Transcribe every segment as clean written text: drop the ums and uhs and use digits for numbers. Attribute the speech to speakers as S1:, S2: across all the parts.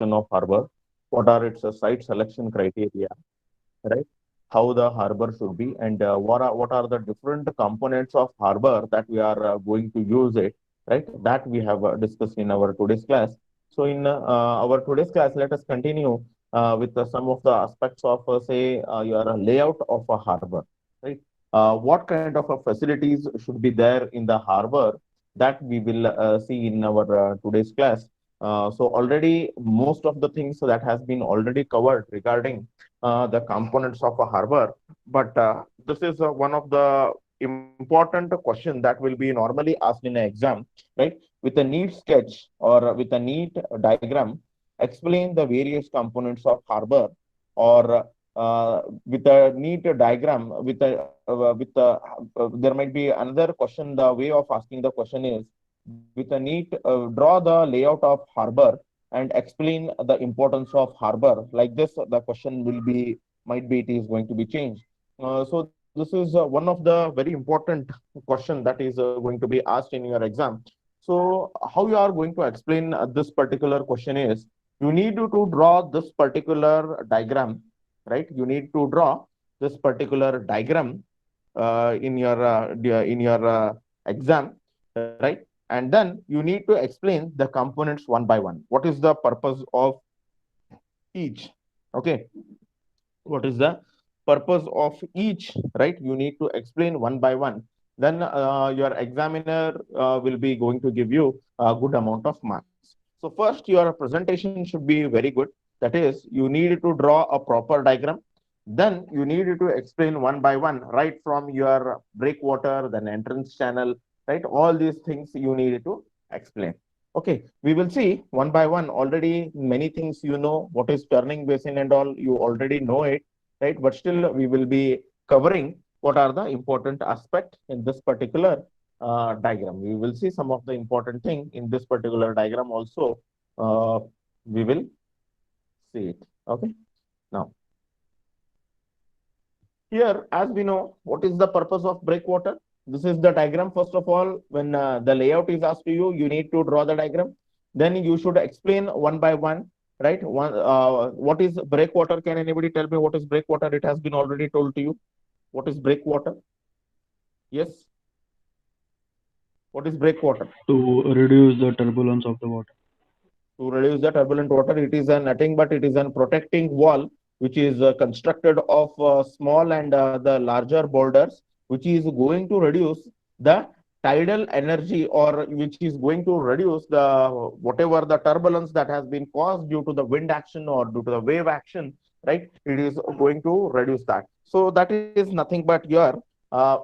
S1: of harbor, what are its site selection criteria, right? How the harbor should be, and what are the different components of harbor that we are going to use it, right? That we have discussed in our today's class. So in our today's class, let us continue with some of the aspects of, say, your layout of a harbor, right? What kind of facilities should be there in the harbor that we will see in our today's class. So already most of the things that has been already covered regarding the components of a harbor. But this is one of the important question that will be normally asked in an exam, right? With a neat sketch or with a neat diagram, explain the various components of harbor, or with a neat diagram, there might be another question. The way of asking the question is with a neat draw the layout of harbor and explain the importance of harbor. Like this, the question will be, might be, it is going to be changed. So this is one of the very important question that is going to be asked in your exam. So how you are going to explain this particular question is, you need to draw this particular diagram, right? You need to draw this particular diagram in your exam, right? And then you need to explain the components one by one. What is the purpose of each? Okay, what is the purpose of each, right? You need to explain one by one. Then your examiner will be going to give you a good amount of marks. So first, your presentation should be very good. That is, you need to draw a proper diagram. Then you need to explain one by one, right from your breakwater, then entrance channel, right? All these things you need to explain. Okay, we will see one by one. Already many things, you know what is turning basin and all, you already know it, right? But still we will be covering what are the important aspect in this particular diagram. We will see some of the important thing in this particular diagram also. Uh, we will see it. Okay. Now, here, as we know, what is the purpose of breakwater? This is the diagram. First of all, when the layout is asked to you, you need to draw the diagram. Then you should explain one by one, right? What is breakwater? Can anybody tell me what is breakwater? It has been already told to you. What is breakwater? Yes. What is breakwater?
S2: To reduce the turbulence of the water.
S1: To reduce the turbulent water, it is a nothing but it is a protecting wall which is constructed of small and the larger boulders, which is going to reduce the tidal energy, or which is going to reduce the whatever the turbulence that has been caused due to the wind action or due to the wave action, right? It is going to reduce that. So that is nothing but your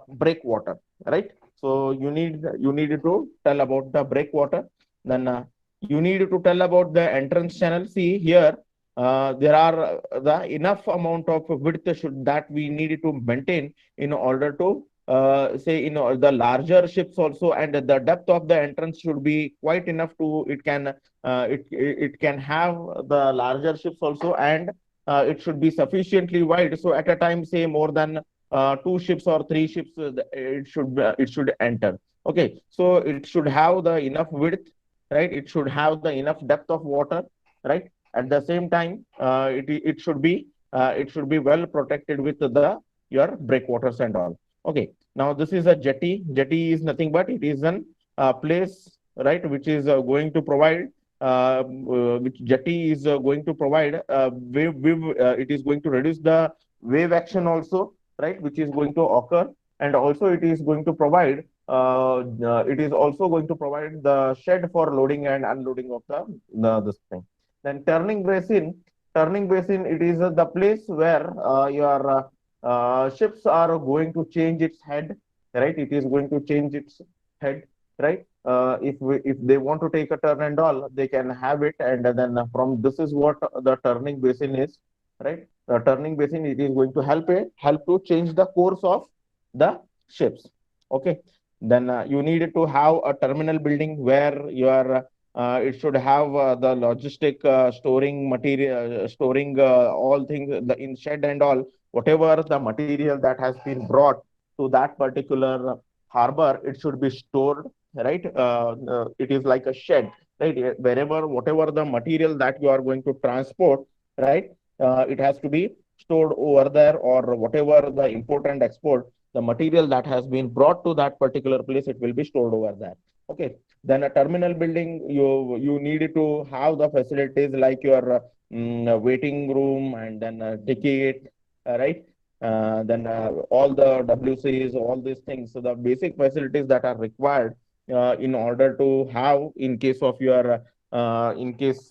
S1: breakwater, right? So you need to tell about the breakwater. Then you need to tell about the entrance channel. See here, there are the enough amount of width should that we need to maintain in order to say, the larger ships also, and the depth of the entrance should be quite enough to it can have the larger ships also, and it should be sufficiently wide. So at a time, say more than two ships or three ships, it should enter. Okay, so it should have the enough width, right? It should have the enough depth of water, right? At the same time, it should be well protected with the your breakwaters and all. Okay. Now this is a jetty. Jetty is nothing but it is an place, right, which is going to provide. Which jetty is going to provide it is going to reduce the wave action also, right, which is going to occur, and also it is also going to provide the shed for loading and unloading of the this thing. Then turning basin, it is the place where your ships are going to change its head, right? It is going to change its head, right? If they want to take a turn and all, they can have it, and then from this is what the turning basin is, right? The turning basin, it is going to help to change the course of the ships. Okay. Then you need to have a terminal building where your it should have the logistic storing material, storing all things the in shed and all, whatever the material that has been brought to that particular harbor, it should be stored, right? It is like a shed. right? Wherever, whatever the material that you are going to transport, right? It has to be stored over there, or whatever the import and export, the material that has been brought to that particular place, it will be stored over there. Okay. Then a terminal building, you need to have the facilities like your waiting room, and then a ticket, right? Then all the WCs, all these things. So the basic facilities that are required in order to have, in case of your in case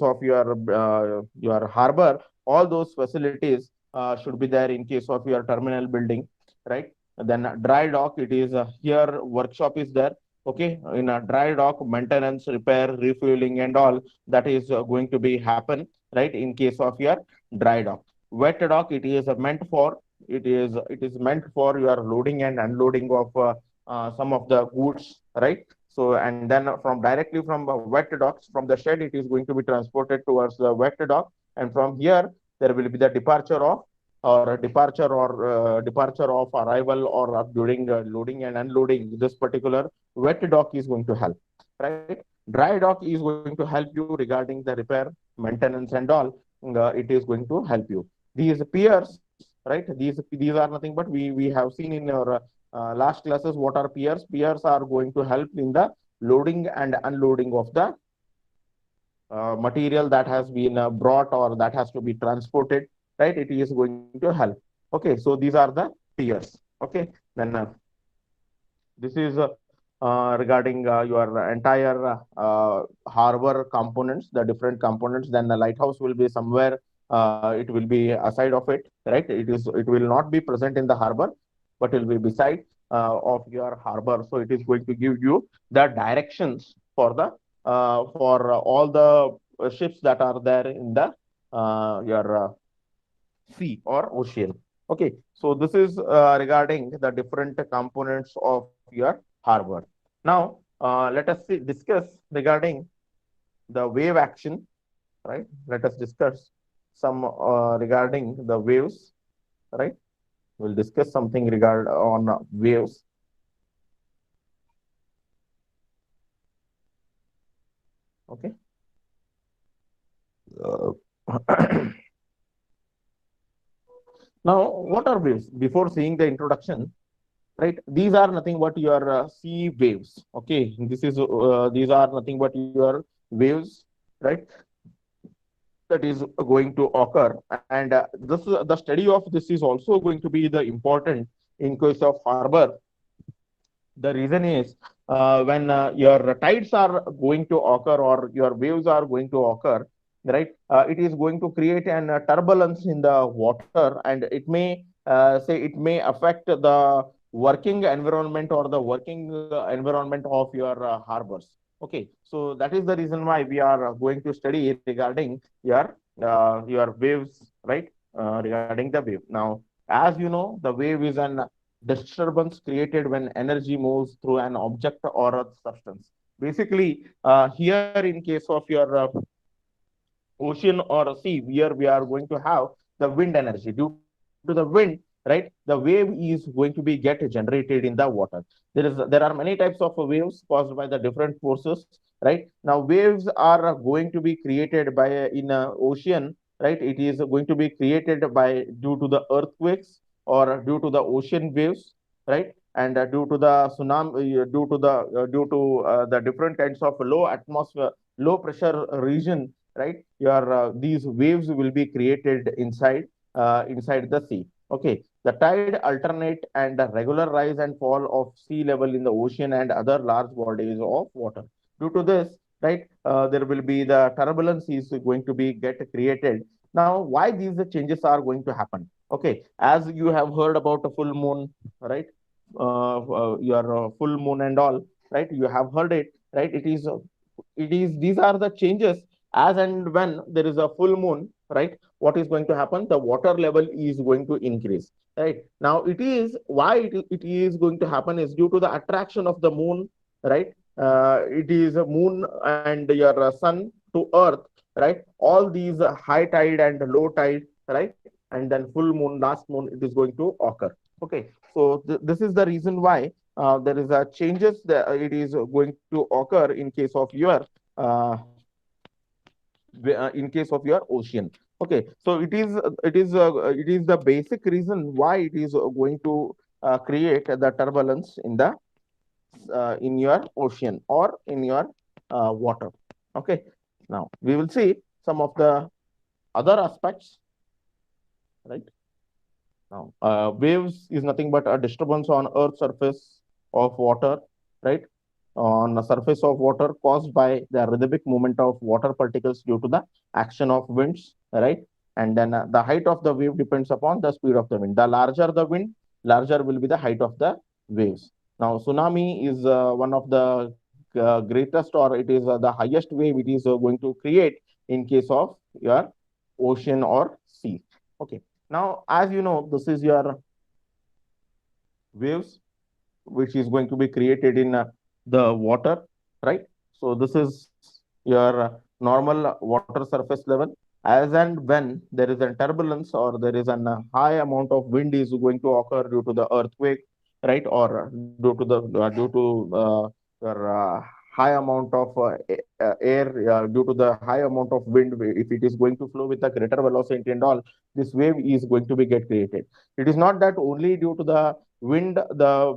S1: of your harbor, all those facilities should be there in case of your terminal building, right? Then dry dock, it is here workshop is there. Okay, in a dry dock, maintenance, repair, refueling, and all that is going to be happen, right? In case of your dry dock. Wet dock, it is meant for your loading and unloading of some of the goods, right? So, and then from directly from wet docks, from the shed, it is going to be transported towards the wet dock, and from here there will be the departure of arrival, or during loading and unloading. This particular wet dock is going to help, right? Dry dock is going to help you regarding the repair, maintenance, and all. It is going to help you. These piers, right? These are nothing but we have seen in our last classes what are piers. Piers are going to help in the loading and unloading of the material that has been brought or that has to be transported, right? It is going to help. Okay, so these are the piers. Okay, then this is regarding your entire harbor components, the different components. Then the lighthouse will be somewhere. It will be aside of it, right? It will not be present in the harbor, but it will be beside of your harbor. So it is going to give you the directions for the for all the ships that are there in the your sea or ocean. Okay, so this is regarding the different components of your harbor. Now, let us discuss regarding the wave action, right? Let us discuss some regarding the waves, right? We'll discuss something regard on waves. Okay. Uh, Now, what are waves? Before seeing the introduction, right? These are nothing but your sea waves. Okay, these are nothing but your waves, right? That is going to occur, and this the study of this is also going to be the important in case of harbor. The reason is when your tides are going to occur or your waves are going to occur, right? It is going to create an turbulence in the water, and it may affect the working environment or the working environment of your harbors. Okay, so that is the reason why we are going to study regarding your waves, right? Regarding the wave. Now, as you know, the wave is an disturbance created when energy moves through an object or a substance. Basically, here in case of your ocean or a sea, where we are going to have the wind energy. Due to the wind, right, the wave is going to be get generated in the water. There are many types of waves caused by the different forces, right? Now, waves are going to be created by in ocean, right? It is going to be created by due to the earthquakes or due to the ocean waves, right? And due to the tsunami, due to the different kinds of low atmosphere, low pressure region, right? Your these waves will be created inside the sea. Okay, the tide alternate and the regular rise and fall of sea level in the ocean and other large bodies of water. Due to this, right, there will be the turbulence is going to be get created. Now, why these changes are going to happen? Okay, as you have heard about a full moon, right? Your full moon and all, right? You have heard it, right? It is these are the changes as and when there is a full moon, right? What is going to happen? The water level is going to increase, right? Now, it is going to happen is due to the attraction of the moon, right? It is a moon and your sun to earth, right? All these high tide and low tide, right? And then full moon, last moon, it is going to occur. Okay, so this is the reason why there is a changes that it is going to occur in case of your uh, in case of your ocean. Okay, so it is the basic reason why it is going to create the turbulence in your ocean or in your water. Okay, now we will see some of the other aspects, right? Now, waves is nothing but a disturbance on Earth's surface of water, right? On the surface of water caused by the rhythmic movement of water particles due to the action of winds, right? And then the height of the wave depends upon the speed of the wind. The larger the wind, larger will be the height of the waves. Now, tsunami is one of the greatest, or it is the highest wave it is going to create in case of your ocean or sea. Okay. Now, as you know, this is your waves, which is going to be created in the water, right? So this is your normal water surface level. As and when there is a turbulence or there is a high amount of wind is going to occur due to the earthquake, right? Or due to your high amount of air due to the high amount of wind, if it is going to flow with a greater velocity and all, this wave is going to be get created. It is not that only due to the wind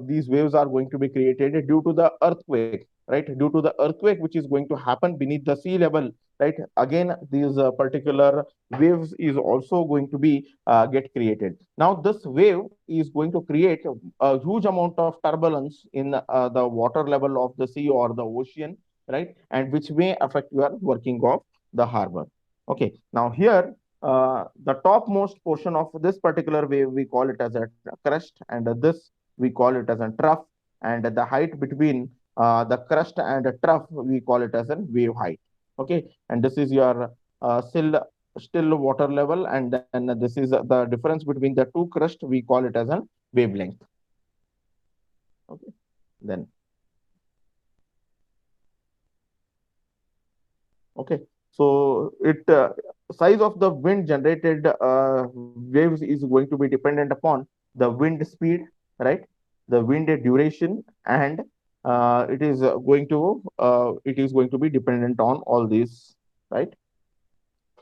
S1: these waves are going to be created due to the earthquake, right? Due to the earthquake which is going to happen beneath the sea level, right? Again, these particular waves is also going to be get created. Now this wave is going to create a huge amount of turbulence in the water level of the sea or the ocean, right? And which may affect your working of the harbor. Okay, now here the topmost portion of this particular wave, we call it as a crest, and this we call it as a trough, and the height between the crest and the trough, we call it as a wave height. Okay, and this is your still water level, and then this is the difference between the two crest, we call it as a wavelength. Okay, then okay, so it size of the wind generated waves is going to be dependent upon the wind speed, right? The wind duration, and it is going to be dependent on all these, right?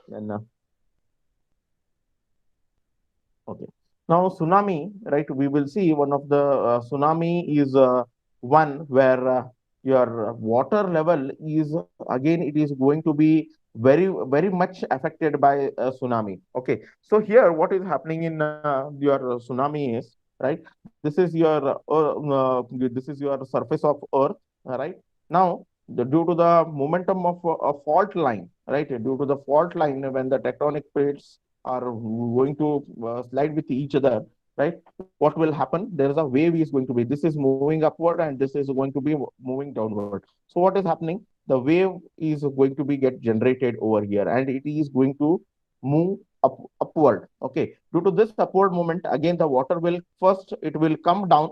S1: Then okay. Now, tsunami, right? We will see one of the tsunami is one where your water level is again, it is going to be very much affected by tsunami. Okay. So here, what is happening in your tsunami is, right? This is your surface of Earth, right? Now, due to the momentum of a fault line, right? Due to the fault line, when the tectonic plates are going to slide with each other, right? What will happen? There is a wave is going to be. This is moving upward, and this is going to be moving downward. So what is happening? The wave is going to be get generated over here, and it is going to move upward. Okay. Due to this upward movement, again the water will first it will come down,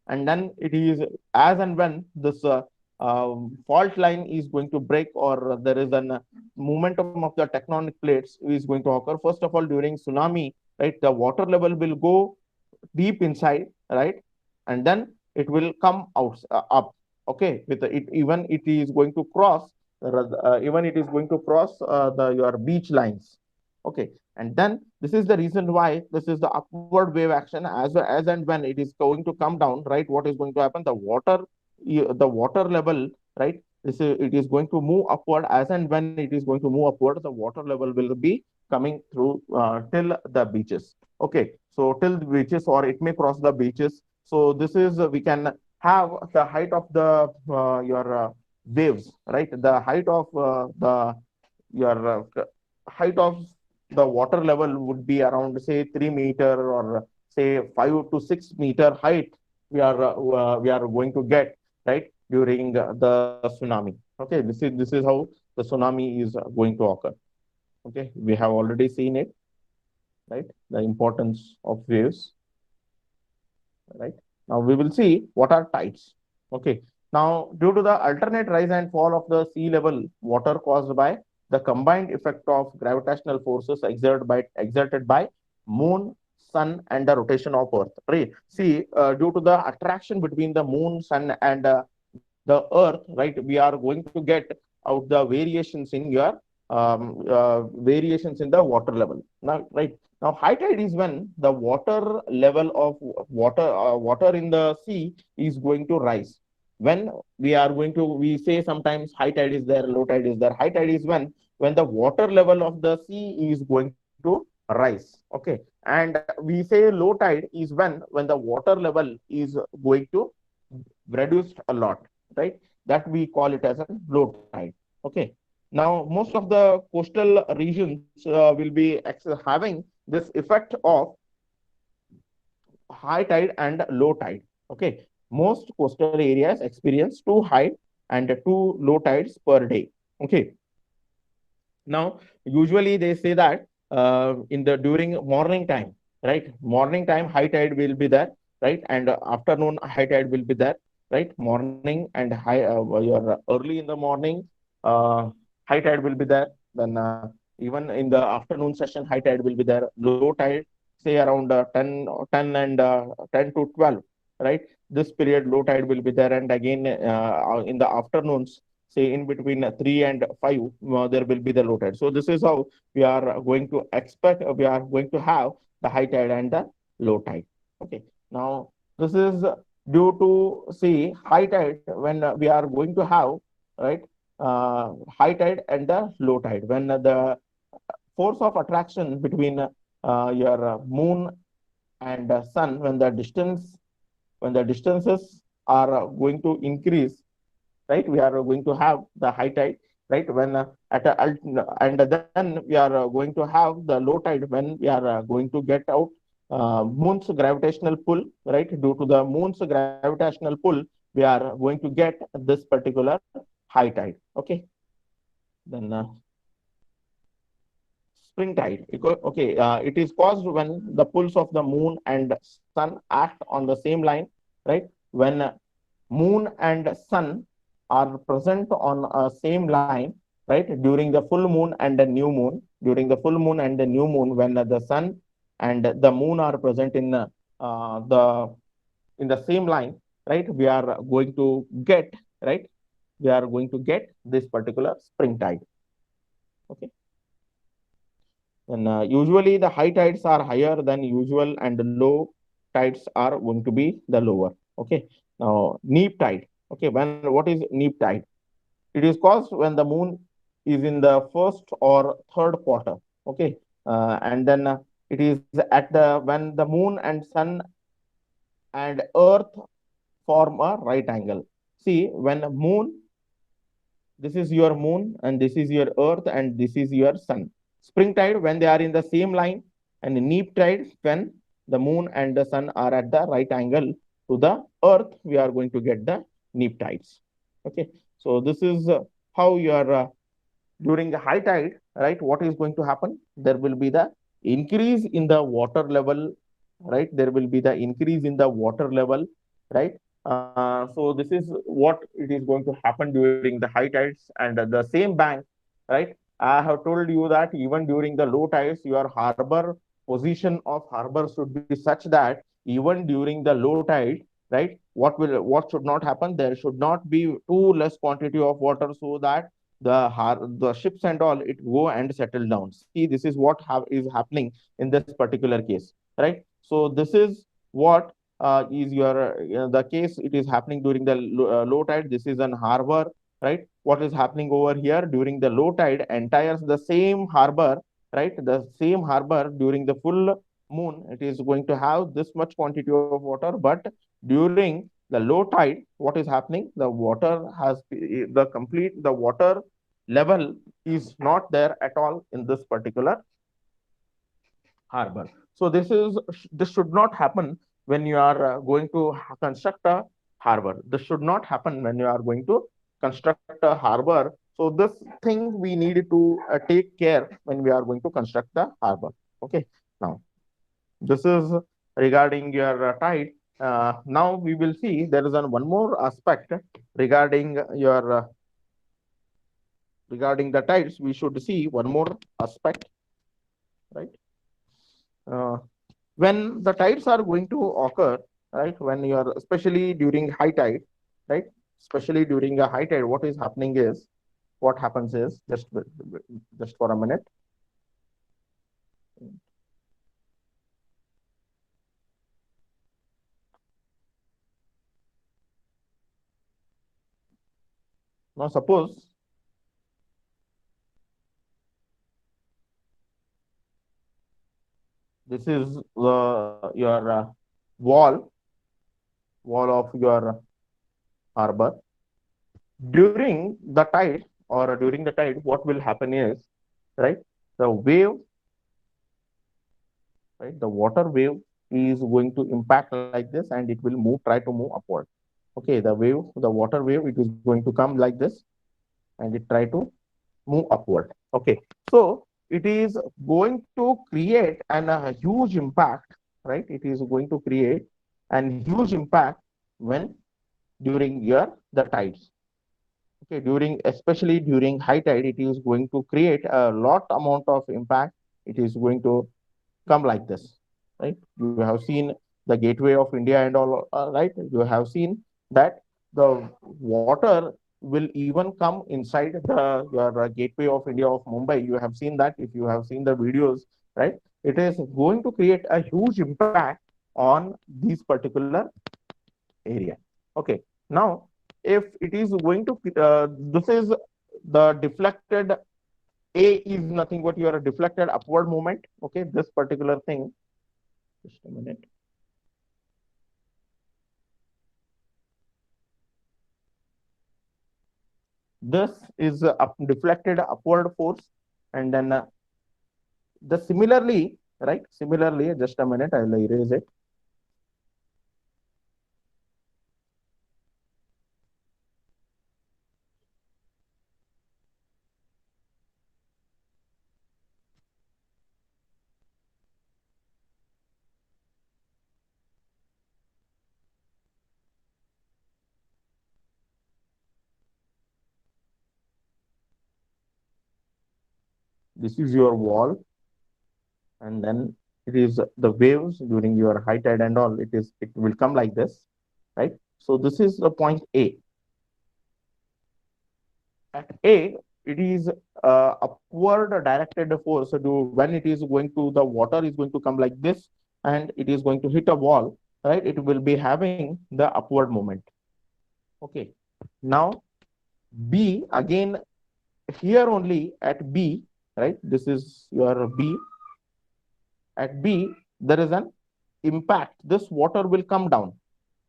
S1: and then it is as and when this fault line is going to break, or there is an momentum of the tectonic plates is going to occur. First of all, during tsunami, right, the water level will go deep inside, right, and then it will come out up. Okay, with it, even it is going to cross even it is going to cross the your beach lines. Okay, and then this is the reason why this is the upward wave action. As and when it is going to come down, right, what is going to happen? The water level, right, it is going to move upward. As and when it is going to move upward, the water level will be coming through till the beaches. Okay, so till the beaches, or it may cross the beaches. So this is we can have the height of the your waves, right? The height of the your height of the water level would be around say 3 meter, or say 5 to 6 meter height we are going to get, right, during the tsunami. Okay, this is how the tsunami is going to occur. Okay, we have already seen it, right? The importance of waves, right? Now we will see what are tides. Okay. Now, due to the alternate rise and fall of the sea level, water caused by the combined effect of gravitational forces exerted by moon, sun and the rotation of earth, right? See, due to the attraction between the moon, sun, and the earth, right, we are going to get out the variations in your variations in the water level. Now, right now, high tide is when the water level of water in the sea is going to rise. When we say sometimes high tide is there, low tide is there. High tide is when the water level of the sea is going to rise. Okay, and we say low tide is when the water level is going to reduced a lot, right? That we call it as a low tide. Okay. Now, most of the coastal regions will be having this effect of high tide and low tide. Okay. Most coastal areas experience two high and two low tides per day. Okay. Now, usually they say that in the during morning time, right? Morning time high tide will be there, right? And afternoon high tide will be there, right? Morning and high your early in the morning, high tide will be there. Then even in the afternoon session, high tide will be there. Low tide, say around 10 and 10 to 12, right? This period low tide will be there, and again in the afternoons, say in between 3 and 5, there will be the low tide. So this is how we are going to expect, we are going to have the high tide and the low tide. Okay. Now, this is due to see high tide when we are going to have, right, high tide and the low tide. When the force of attraction between your moon and sun, when the distances are going to increase, right? We are going to have the high tide, right? When and then we are going to have the low tide when we are going to get out moon's gravitational pull, right? Due to the moon's gravitational pull, we are going to get this particular high tide. Okay. Then spring tide. Okay, it is caused when the pulls of the moon and sun act on the same line, right? When moon and sun are present on a same line, right? During the full moon and the new moon, during the full moon and the new moon, when the sun and the moon are present the in the same line, right? We are going to get, right? We are going to get this particular spring tide. Okay. And usually the high tides are higher than usual and low tides are going to be the lower. Okay. Now, neap tide. Okay. What is neap tide? It is caused when the moon is in the first or third quarter. Okay. And then it is at the when the moon and sun and earth form a right angle. See, when moon, this is your moon and this is your earth and this is your sun. Spring tide when they are in the same line, and neap tide when the moon and the sun are at the right angle to the earth, we are going to get the neap tides. Okay. So this is how you are during the high tide, right? What is going to happen? There will be the increase in the water level, right? There will be the increase in the water level, right? So this is what it is going to happen during the high tides and the same bank, right? I have told you that even during the low tides, your harbor position of harbor should be such that even during the low tide, right? What should not happen? There should not be too less quantity of water so that the ships and all it go and settle down. See, this is what is happening in this particular case, right? So this is what is the case. It is happening during the low tide. This is an harbor, right? What is happening over here during the low tide? Entire the same harbor, right? The same harbor during the full moon, it is going to have this much quantity of water, but during the low tide, what is happening? The water has the water level is not there at all in this particular harbor. So this should not happen when you are going to construct a harbor. This should not happen when you are going to construct a harbor. So this thing we need to take care when we are going to construct the harbor. Okay. Now, this is regarding your tide. Now we will see there is one more aspect regarding your regarding the tides. We should see one more aspect, right? Uh, when the tides are going to occur, right? When you are, especially during high tide, right? Especially during a high tide, what is happening is, what happens is, just for a minute. Now, suppose this is your wall of your harbor. During the tide, or during the tide, what will happen is, right? The wave, right? The water wave is going to impact like this, and it will move, try to move upward. Okay, the water wave, it is going to come like this, and it try to move upward. Okay, so it is going to create a huge impact, right? It is going to create an huge impact when during the tides. Okay, during, especially during high tide, it is going to create a lot amount of impact. It is going to come like this, right? You have seen the gateway of India and all, right? You have seen that the water will even come inside the your gateway of India of Mumbai. You have seen that if you have seen the videos, right? It is going to create a huge impact on these particular area. Okay, now if it is going to, this is the deflected, A is nothing but your deflected upward movement. Okay, this particular thing, just a minute. This is a deflected upward force, and then the similarly, right? Similarly, just a minute, I'll erase it. This is your wall, and then it is the waves during your high tide and all. It will come like this, right? So this is the point A. At A, it is upward directed force. So when it is going to, the water is going to come like this, and it is going to hit a wall, right? It will be having the upward moment. Okay. Now B again, here only at B, right? This is your B. At B, there is an impact. This water will come down.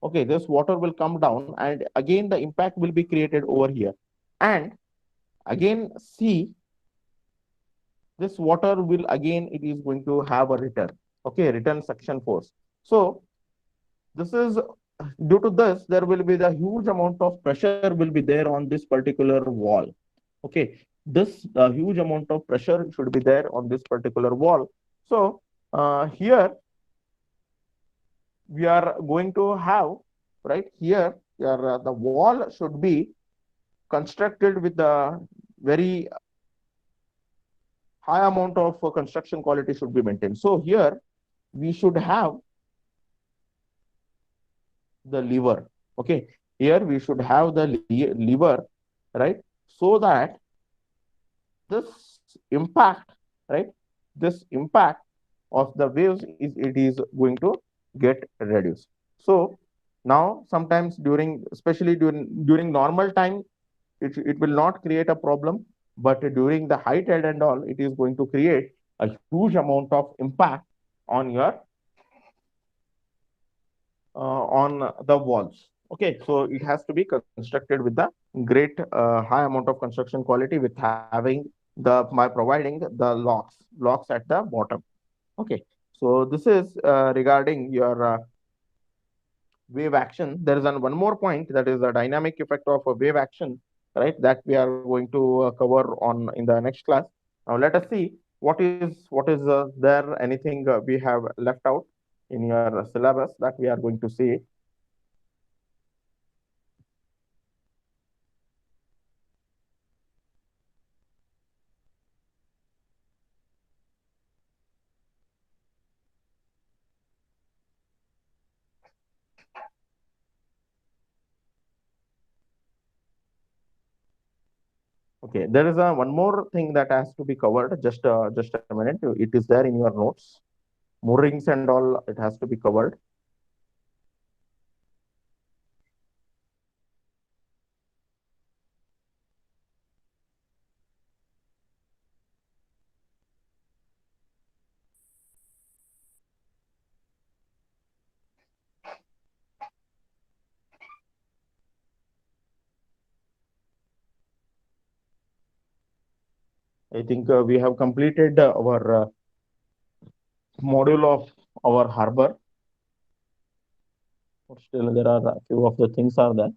S1: Okay, this water will come down, and again the impact will be created over here. And again, C, this water will again, it is going to have a return. Okay, return suction force. So this is, due to this, there will be the huge amount of pressure will be there on this particular wall. Okay, this huge amount of pressure should be there on this particular wall. So here we are going to have, right here, the wall should be constructed with the very high amount of construction quality should be maintained. So here we should have the lever. Okay, here we should have the lever, right? So that this impact, right? This impact of the waves is, it is going to get reduced. So now sometimes during, especially during normal time, it will not create a problem, but during the high tide and all, it is going to create a huge amount of impact on your on the walls. Okay, so it has to be constructed with the great high amount of construction quality, with having by providing the locks at the bottom. Okay, so this is regarding your wave action. There is one more point, that is the dynamic effect of a wave action, right? That we are going to cover on in the next class. Now let us see what is there anything we have left out in your syllabus that we are going to see. Okay, there is a one more thing that has to be covered. Just a minute. It is there in your notes. Moorings and all. It has to be covered. I think we have completed our module of our harbor. But still, there are a few of the things are there.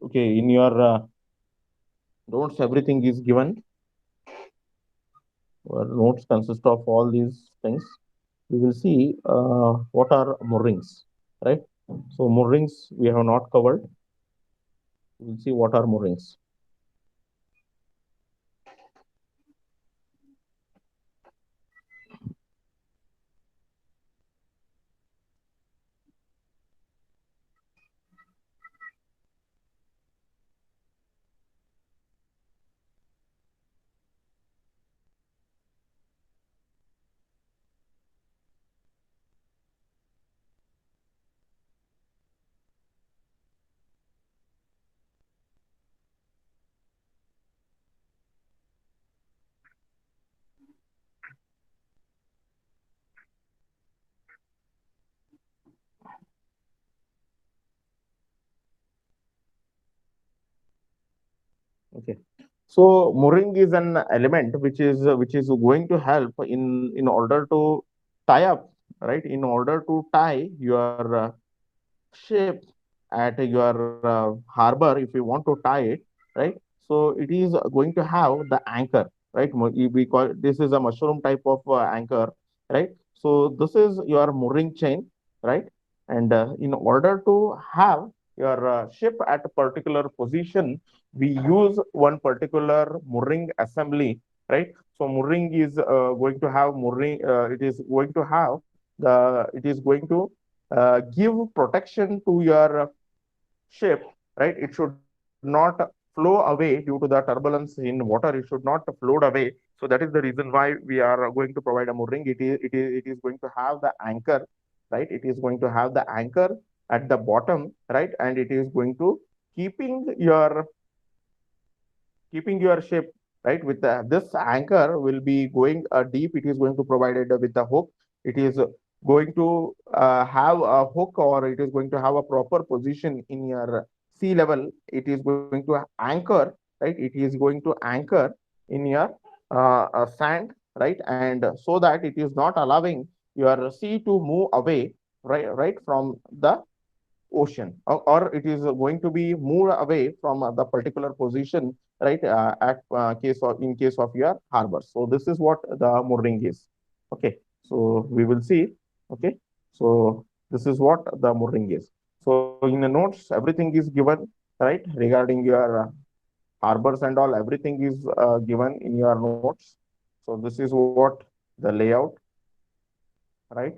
S1: Okay, in your notes, everything is given. Our notes consist of all these things. We will see what are moorings, right? So moorings we have not covered. We will see what are moorings. Okay. So mooring is an element which is going to help in order to tie up, right? In order to tie your ship at your harbor, if you want to tie it, right? So it is going to have the anchor, right? We call this is a mushroom type of anchor, right? So this is your mooring chain, right? And in order to have your ship at a particular position, we use one particular mooring assembly, right? So mooring is going to have mooring. It is going to have the. It is going to give protection to your ship, right? It should not flow away due to the turbulence in water. It should not float away. So that is the reason why we are going to provide a mooring. It is going to have the anchor, right? It is going to have the anchor at the bottom, right? And it is going to keeping your keeping your ship right with this anchor will be going deep. It is going to provide it with the hook. It is going to have a hook, or it is going to have a proper position in your sea level. It is going to anchor, right? It is going to anchor in your sand, right? And so that it is not allowing your sea to move away, right from the ocean, or it is going to be moved away from the particular position, right? At case of in case of your harbor. So this is what the mooring is. Okay, so we will see. Okay, so this is what the mooring is. So in the notes, everything is given, right, regarding your harbors and all. Everything is given in your notes. So this is what the layout, right?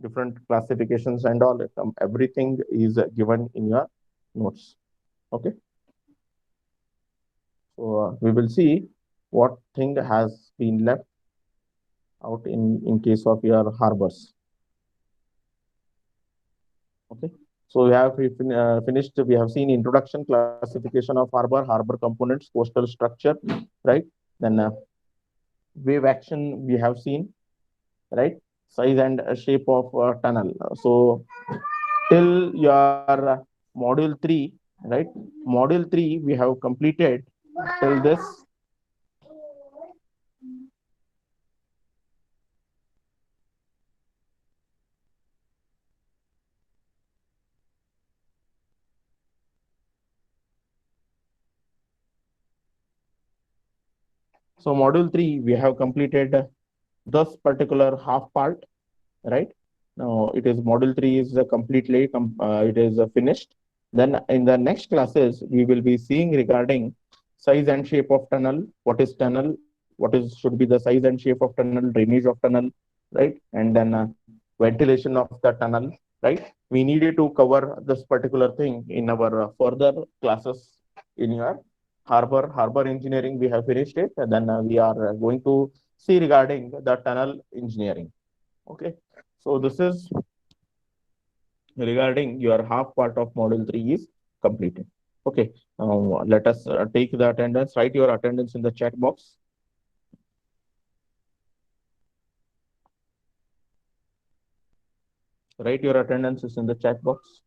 S1: Different classifications and all. Everything is given in your notes. Okay. So we will see what thing has been left out in case of your harbors. Okay. So we have finished. We have seen introduction, classification of harbor components, coastal structure, right? Then wave action we have seen, right? Size and shape of tunnel. So till your module 3, right? Module 3 we have completed till this. So module 3, we have completed this particular half part, right? Now it is module 3 is completely it is finished. Then in the next classes, we will be seeing regarding size and shape of tunnel, what is tunnel, what is should be the size and shape of tunnel, drainage of tunnel, right? And then ventilation of the tunnel, right? We needed to cover this particular thing in our further classes in your harbor engineering. We have finished it, and then we are going to see regarding the tunnel engineering. Okay, so this is regarding your half part of module 3 is completed. Okay, let us take the attendance. Write your attendance in the chat box. Write your attendances in the chat box.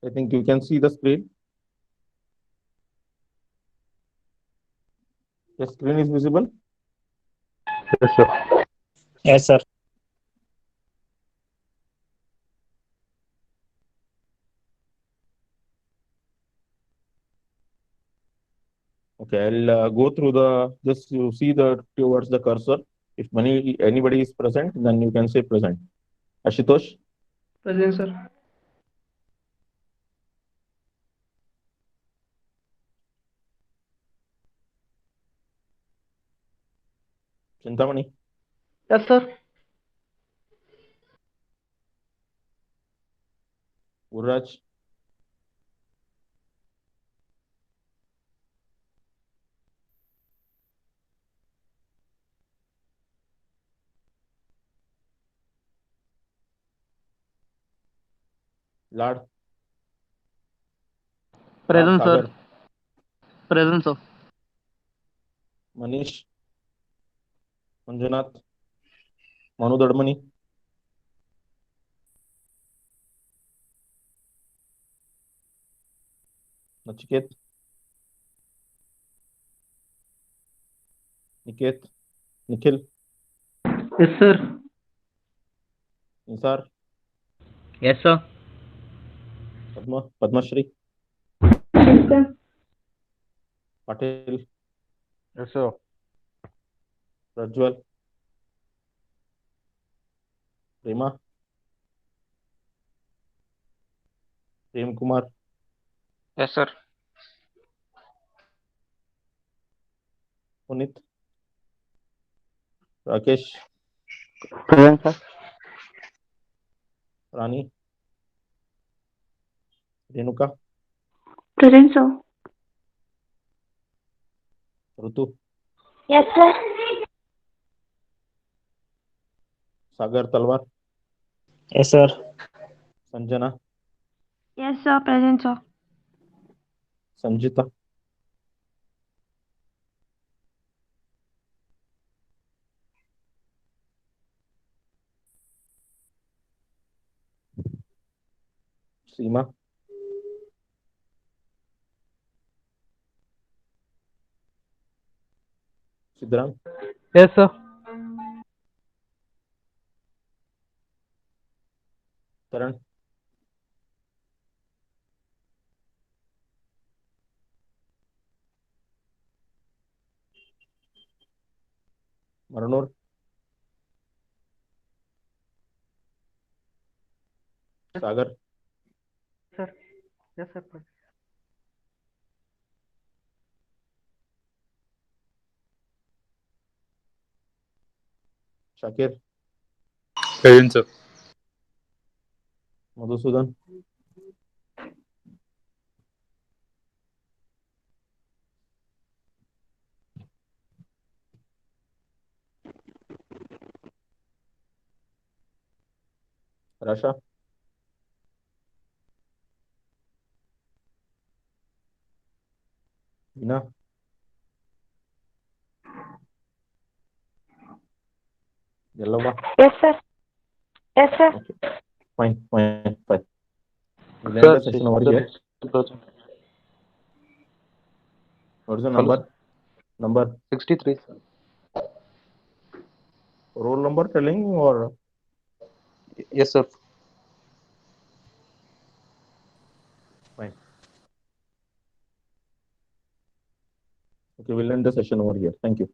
S1: I think you can see the screen. The screen is visible.
S2: Yes, sir.
S3: Yes, sir.
S1: Okay, I'll go through the just you see the towards the cursor. If anybody is present, then you can say present. Ashutosh,
S4: Present, sir.
S1: Chintamani,
S4: Yes, sir.
S1: Uraj, Lad, Lad
S4: Present, sir.
S1: Sagar,
S4: Present, sir.
S1: Manish, Manjunath, Manu Dadmani, Nachiket, Niket, Nikhil,
S4: Yes, sir.
S1: Nisar,
S3: Yes, sir.
S1: Padmashri,
S5: Yes, sir.
S1: Patil,
S2: Yes, sir.
S1: Rajwal, Prema, Prem Kumar,
S4: Yes, sir.
S1: Punit, Rakesh,
S2: Present, sir.
S1: Rani, Renuka,
S5: Present, sir.
S1: Rutu,
S5: Yes, sir.
S1: Sagar Talwar,
S3: Yes, sir.
S1: Sanjana,
S5: Yes, sir. Present, sir.
S1: Sanjita, Seema, Sidram,
S4: Yes, sir.
S1: Karan, Maranur, Sagar,
S4: Sir. Yes, sir.
S1: Shakir,
S2: Present, sir.
S1: Madhusudan, Rasha? Ina? Yellova?
S5: Yes, sir. Yes, sir.
S1: Okay. Fine. We'll end
S2: Sir,
S1: the session over here.
S2: 60%.
S1: What is the
S2: Hello,
S1: number?
S2: sir.
S1: Number?
S2: 63, sir.
S1: Roll number telling or?
S2: Yes, sir.
S1: Fine. Okay, we'll end the session over here. Thank you.